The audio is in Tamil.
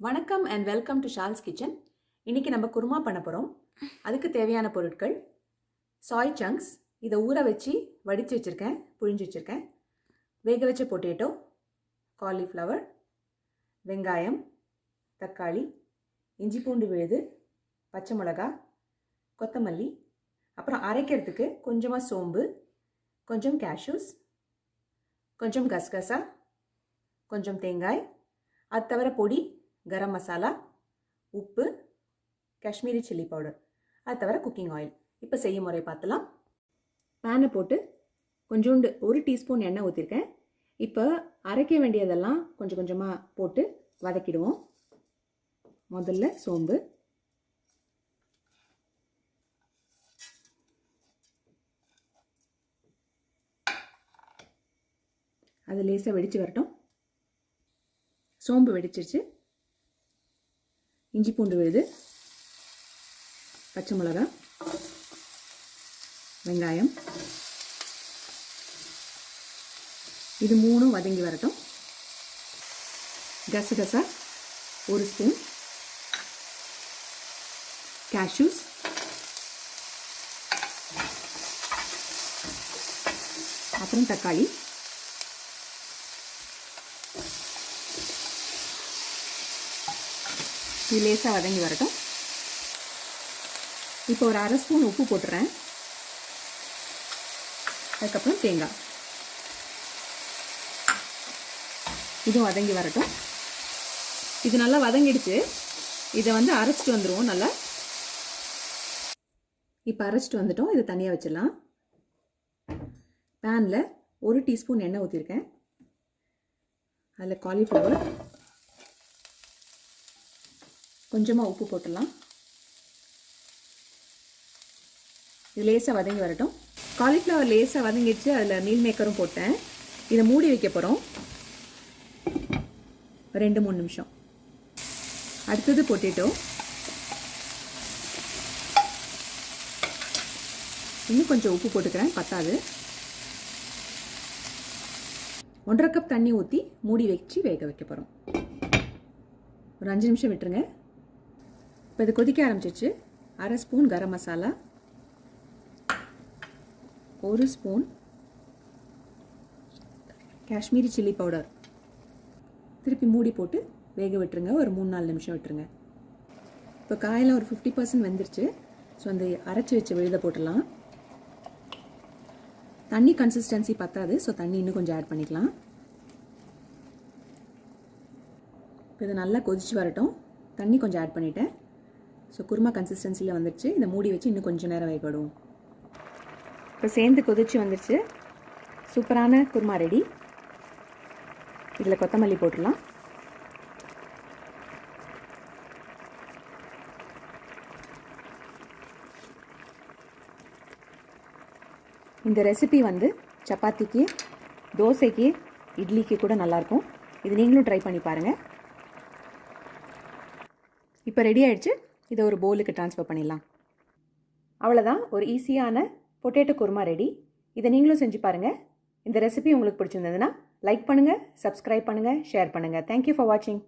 வணக்கம் and welcome to shawls kitchen. இன்றைக்கி நம்ம குருமா பண்ண போகிறோம். அதுக்கு தேவையான பொருட்கள்: சாய் சங்க்ஸ், இதை ஊற வச்சு வடித்து வச்சுருக்கேன், புழிஞ்சு வச்சுருக்கேன். வேக வச்ச பொட்டேட்டோ, காலிஃப்ளவர், வெங்காயம், தக்காளி, இஞ்சி பூண்டு விழுது, பச்சை மிளகா, கொத்தமல்லி, அப்புறம் அரைக்கிறதுக்கு கொஞ்சமாக சோம்பு, கொஞ்சம் கேஷ்யூஸ், கொஞ்சம் கசகசா, கொஞ்சம் தேங்காய், அது தவிர பொடி, கரம் மசாலா, உப்பு, காஷ்மீரி சில்லி பவுடர், அது தவிர குக்கிங் ஆயில். இப்போ செய்யும் முறை பார்த்துலாம். பேனை போட்டு கொஞ்சோண்டு 1 டீஸ்பூன் எண்ணெய் ஊற்றிருக்கேன். இப்போ அரைக்க வேண்டியதெல்லாம் கொஞ்சம் கொஞ்சமாக போட்டு வதக்கிடுவோம். முதல்ல சோம்பு, அது லேசாக வெடித்து வரட்டும். சோம்பு வெடிச்சிருச்சு. இஞ்சி பூண்டு விழுது, பச்சை மிளகா, வெங்காயம், இது மூணும் வதங்கி வரட்டும். கசகசா 1 ஸ்பூன், கேஷ்யூஸ், அப்புறம் தக்காளி, இது லேசாக வதங்கி வரட்டும். இப்போ ஒரு 1/2 ஸ்பூன் உப்பு போட்டுறேன். அதுக்கப்புறம் தேங்காய், இதுவும் வதங்கி வரட்டும். இது நல்லா வதங்கிடுச்சு. இதை அரைச்சிட்டு வந்துடுவோம். நல்லா இப்போ அரைச்சிட்டு வந்துட்டோம். இதை தனியாக வச்சிடலாம். பேனில் 1 டீஸ்பூன் எண்ணெய் ஊற்றிருக்கேன். அதில் காலிஃப்ளவர், கொஞ்சமாக உப்பு போட்டுடலாம். இது லேசாக வதங்கி வரட்டும். காலிஃப்ளவர் லேசாக வதங்கிடுச்சு. அதில் மீல் மேக்கரும் போட்டேன். இதை மூடி வைக்க போகிறோம் 2-3 நிமிஷம். அடுத்தது பொட்டேட்டோ. இன்னும் கொஞ்சம் உப்பு போட்டுக்கிறேன், பத்தாது. 1/2 கப் தண்ணி ஊற்றி மூடி வச்சு வேக வைக்க போகிறோம். ஒரு 5 நிமிஷம் விட்டுருங்க. இப்போ இது கொதிக்க ஆரம்பிச்சிச்சு. 1/2 spoon garam masala, 1 spoon Kashmiri chilli powder. திருப்பி மூடி போட்டு வேக விட்டுருங்க. ஒரு 3-4 நிமிஷம் விட்டுருங்க. இப்போ காயில் ஒரு 50% வெந்துருச்சு. ஸோ அந்த அரைச்சி வச்ச விழுதை போட்டுடலாம். தண்ணி கன்சிஸ்டன்சி பத்தாது, ஸோ தண்ணி இன்னும் கொஞ்சம் ஆட் பண்ணிக்கலாம். இப்போ இது நல்லா கொதிச்சு வரட்டும். தண்ணி கொஞ்சம் ஆட் பண்ணிட்டேன். ஸோ குருமா கன்சிஸ்டன்சியில் வந்துடுச்சு. இதை மூடி வச்சு இன்னும் கொஞ்சம் நேரம் வேக விடுவோம். இப்போ சேர்ந்து கொதிச்சு வந்துடுச்சு. சூப்பரான குருமா ரெடி. இதில் கொத்தமல்லி போட்டுடலாம். இந்த ரெசிபி சப்பாத்திக்கு, தோசைக்கு, இட்லிக்கு கூட நல்லாயிருக்கும். இது நீங்களும் ட்ரை பண்ணி பாருங்கள். இப்போ ரெடி ஆகிடுச்சு. இதை ஒரு பவுலுக்கு ட்ரான்ஸ்ஃபர் பண்ணிடலாம். அவ்வளோதான், ஒரு ஈஸியான பொட்டேட்டோ குருமா ரெடி. இதை நீங்களும் செஞ்சு பாருங்கள். இந்த ரெசிபி உங்களுக்கு பிடிச்சிருந்ததுன்னா லைக் பண்ணுங்கள், சப்ஸ்கிரைப் பண்ணுங்கள், ஷேர் பண்ணுங்கள். தேங்க்யூ ஃபார் வாட்சிங்.